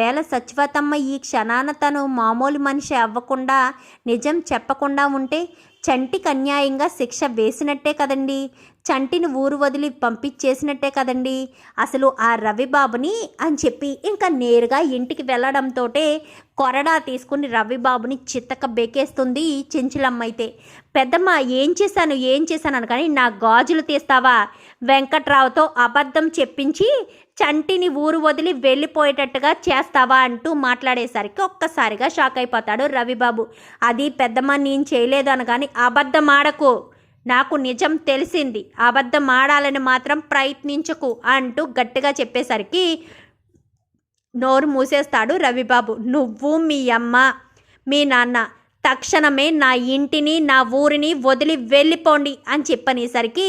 వేళ సత్యవతమ్మ ఈ క్షణాన తను మామూలు మనిషి అవ్వకుండా నిజం చెప్పకుండా ఉంటే చంటికి అన్యాయంగా శిక్ష వేసినట్టే కదండి. చంటిని ఊరు వదిలి పంపించేసినట్టే కదండి. అసలు ఆ రవిబాబుని అని చెప్పి ఇంకా నేరుగా ఇంటికి వెళ్ళడంతో కొరడా తీసుకుని రవిబాబుని చిత్తక బెకేస్తుంది చెంచులమ్మ. అయితే పెద్దమ్మ ఏం చేశాను అనగాని నా గాజులు తీస్తావా, వెంకట్రావుతో అబద్ధం చెప్పించి చంటిని ఊరు వదిలి వెళ్ళిపోయేటట్టుగా చేస్తావా అంటూ మాట్లాడేసరికి ఒక్కసారిగా షాక్ అయిపోతాడు రవిబాబు. అది పెద్దమ్మ నేను చేయలేదు అనగాని అబద్ధం ఆడకు, నాకు నిజం తెలిసింది, అబద్ధం ఆడాలని మాత్రం ప్రయత్నించకు అంటూ గట్టిగా చెప్పేసరికి నోరు మూసేస్తాడు రవిబాబు. నువ్వు మీ అమ్మ మీ నాన్న తక్షణమే నా ఇంటిని నా ఊరిని వదిలి వెళ్ళిపోండి అని చెప్పనేసరికి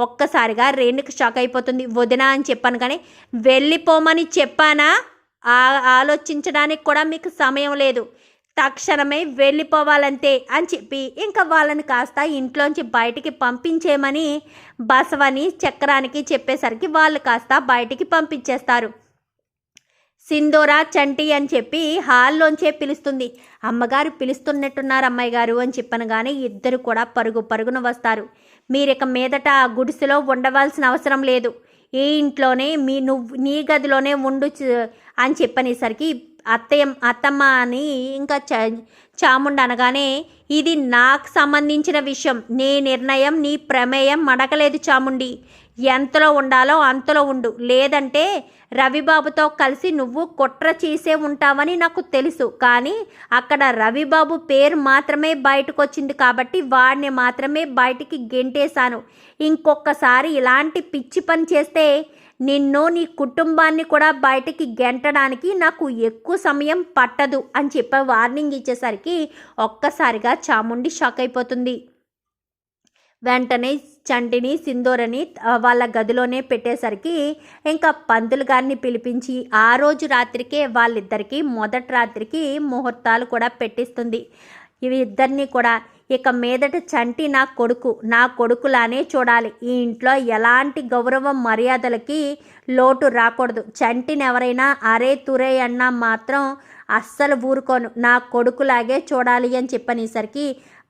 ఒక్కసారిగా రేణుకి షాక్ అయిపోతుంది. వదినా అని చెప్పాను కానీ వెళ్ళిపోమని చెప్పానా, ఆలోచించడానికి కూడా మీకు సమయం లేదు, తక్షణమే వెళ్ళిపోవాలంతే అని చెప్పి ఇంకా వాళ్ళని కాస్త ఇంట్లోంచి బయటికి పంపించేయమని బసవని చక్రానికి చెప్పేసరికి వాళ్ళు కాస్త బయటికి పంపించేస్తారు. సింధూరా చంటి అని చెప్పి హాల్లోంచే పిలుస్తుంది. అమ్మగారు పిలుస్తున్నట్టున్నారు అమ్మాయి గారు అని చెప్పను కానీ ఇద్దరు కూడా పరుగున వస్తారు. మీరిక మీదట ఆ గుడిసెలో ఉండవలసిన అవసరం లేదు, ఈ ఇంట్లోనే నువ్వు నీ గదిలోనే ఉండు అని చెప్పనేసరికి అత్తమ్మ అని ఇంకా చాముండ అనగానే ఇది నాకు సంబంధించిన విషయం, నీ నిర్ణయం నీ ప్రమేయం అడగలేదు చాముండి, ఎంతలో ఉండాలో అంతలో ఉండు, లేదంటే రవిబాబుతో కలిసి నువ్వు కుట్ర చేసే ఉంటావని నాకు తెలుసు. కానీ అక్కడ రవిబాబు పేరు మాత్రమే బయటకు వచ్చింది కాబట్టి వాడిని మాత్రమే బయటికి గెంటేశాను. ఇంకొకసారి ఇలాంటి పిచ్చి పని చేస్తే నిన్ను నీ కుటుంబాన్ని కూడా బయటికి గెంటడానికి నాకు ఎక్కువ సమయం పట్టదు అని చెప్పి వార్నింగ్ ఇచ్చేసరికి ఒక్కసారిగా చాముండి షాక్ అయిపోతుంది. వెంటనే చంటిని సింధూరని వాళ్ళ గదిలోనే పెట్టేసరికి ఇంకా పంతులు గారిని పిలిపించి ఆ రోజు రాత్రికే వాళ్ళిద్దరికీ మొదటి రాత్రికి ముహూర్తాలు కూడా పెట్టిస్తుంది. ఇవి ఇద్దరిని కూడా ఇక మీదట చంటి నా కొడుకులానే చూడాలి, ఈ ఇంట్లో ఎలాంటి గౌరవం మర్యాదలకి లోటు రాకూడదు, చంటిని ఎవరైనా అరే తురే అన్నా మాత్రం అస్సలు ఊరుకోను, నా కొడుకులాగే చూడాలి అని చెప్పనేసరికి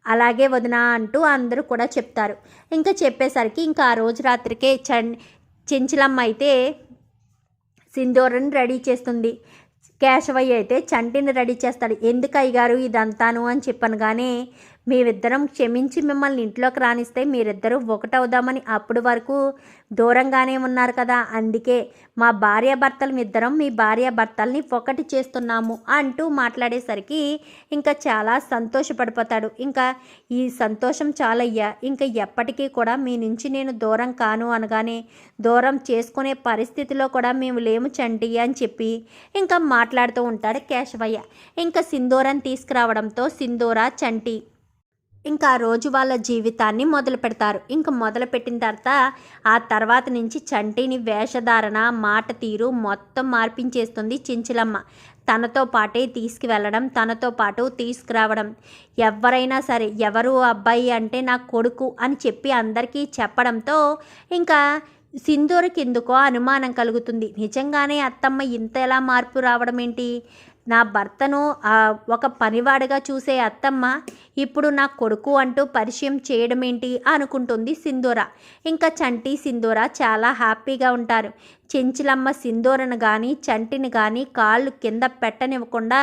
అలాగే వదినా అంటూ అందరూ కూడా చెప్తారు. ఇంకా చెప్పేసరికి ఇంకా ఆ రోజు రాత్రికే చెంచులమ్మ అయితే సింధూరని రెడీ చేస్తుంది. కేశవయ్య అయితే చంటిని రెడీ చేస్తాడు. ఎందుకు అయ్యగారు ఇదంతాను అని చెప్పను కానీ మేమిద్దరం క్షమించి మిమ్మల్ని ఇంట్లోకి రానిస్తే మీరిద్దరూ ఒకటవుదామని అప్పటి వరకు దూరంగానే ఉన్నారు కదా, అందుకే మా భార్యాభర్తలు ఇద్దరం మీ భార్యాభర్తల్ని ఒకటి చేస్తున్నాము అంటూ మాట్లాడేసరికి ఇంకా చాలా సంతోషపడిపోతాడు. ఇంకా ఈ సంతోషం చాలయ్యా, ఇంకా ఎప్పటికీ కూడా మీ నుంచి నేను దూరం కాను అనగానే దూరం చేసుకునే పరిస్థితిలో కూడా మేము లేము చంటి అని చెప్పి ఇంకా మాట్లాడుతూ ఉంటాడు కేశవయ్య. ఇంకా సింధూరం తీసుకురావడంతో సింధూర చంటి ఇంకా ఆ రోజు వాళ్ళ జీవితాన్ని మొదలు పెడతారు. ఇంకా మొదలు పెట్టిన తర్వాత నుంచి చంటిని వేషధారణ మాట తీరు మొత్తం మార్పించేస్తుంది చెంచులమ్మ. తనతో పాటే తీసుకువెళ్ళడం, తనతో పాటు తీసుకురావడం, ఎవరైనా సరే ఎవరు అబ్బాయి అంటే నా కొడుకు అని చెప్పి అందరికీ చెప్పడంతో ఇంకా సింధూరకి ఎందుకో అనుమానం కలుగుతుంది. నిజంగానే అత్తమ్మ ఇంత ఎలా మార్పు రావడం ఏంటి, నా భర్తను ఒక పనివాడిగా చూసే అత్తమ్మ ఇప్పుడు నా కొడుకు అంటూ పరిచయం చేయడం ఏంటి అనుకుంటుంది సింధూర. ఇంకా చంటి సింధూర చాలా హ్యాపీగా ఉంటారు. చెంచులమ్మ సింధూరను కానీ చంటిని కానీ కాళ్ళు కింద పెట్టనివ్వకుండా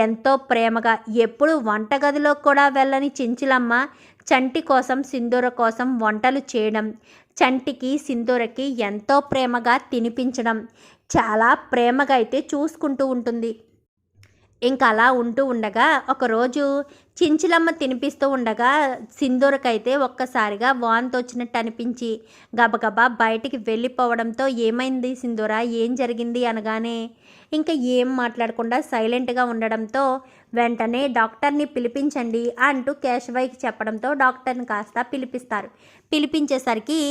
ఎంతో ప్రేమగా, ఎప్పుడు వంటగదిలో కూడా వెళ్ళని చెంచులమ్మ చంటి కోసం సింధూర కోసం వంటలు చేయడం, చంటికి సింధూరకి ఎంతో ప్రేమగా తినిపించడం, చాలా ప్రేమగా అయితే చూసుకుంటూ ఉంటుంది. ఇంకా అలా ఉంటూ ఉండగా ఒకరోజు చెంచులమ్మ తినిపిస్తూ ఉండగా సింధూరకైతే ఒక్కసారిగా వాంతి వచ్చినట్టు అనిపించి గబగబా బయటికి వెళ్ళిపోవడంతో ఏమైంది సింధూర, ఏం జరిగింది అనగానే ఇంకా ఏం మాట్లాడకుండా సైలెంట్గా ఉండడంతో వెంటనే డాక్టర్ని పిలిపించండి అంటూ కేశవయ్యకి చెప్పడంతో డాక్టర్ని కాస్త పిలిపిస్తారు. పిలిపించేసరికి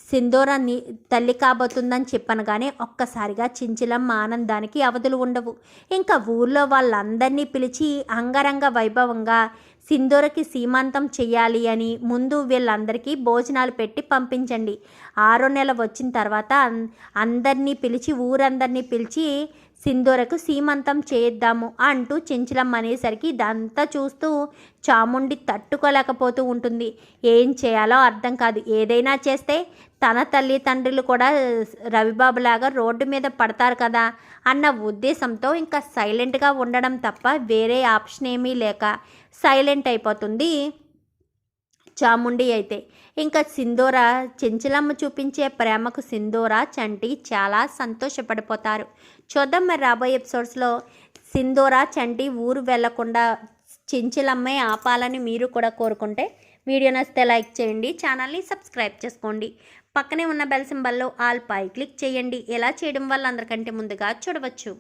సింధూరాన్ని తల్లి కాబోతుందని చెప్పను కానీ ఒక్కసారిగా చెంచులమ్మ ఆనందానికి అవధులు ఉండవు. ఇంకా ఊర్లో వాళ్ళందరినీ పిలిచి అంగరంగ వైభవంగా సింధూరకి సీమంతం చెయ్యాలి అని ముందు వీళ్ళందరికీ భోజనాలు పెట్టి పంపించండి, 6వ నెల వచ్చిన తర్వాత అందరినీ పిలిచి ఊరందరినీ పిలిచి సింధూరకు సీమంతం చేద్దాము అంటూ చెంచలమ్మ అనేసరికి ఇదంతా చూస్తూ చాముండి తట్టుకోలేకపోతూ ఉంటుంది. ఏం చేయాలో అర్థం కాదు. ఏదైనా చేస్తే తన తల్లిదండ్రులు కూడా రవిబాబులాగా రోడ్డు మీద పడతారు కదా అన్న ఉద్దేశంతో ఇంకా సైలెంట్గా ఉండడం తప్ప వేరే ఆప్షన్ ఏమీ లేక సైలెంట్ అయిపోతుంది చాముండి అయితే. ఇంకా సింధూర చెంచలమ్మ చూపించే ప్రేమకు సింధూర చంటి చాలా సంతోషపడిపోతారు. చూద్దాం మరి రాబోయే ఎపిసోడ్స్లో సింధూర చంటి ఊరు వెళ్లకుండా చెంచలమ్మే ఆపాలని మీరు కూడా కోరుకుంటే వీడియో నచ్చితే లైక్ చేయండి, ఛానల్ని సబ్స్క్రైబ్ చేసుకోండి, పక్కనే ఉన్న బెల్ సింబల్లో ఆల్ పై క్లిక్ చేయండి. ఎలా చేయడం వల్ల అందరికంటే ముందుగా చూడవచ్చు.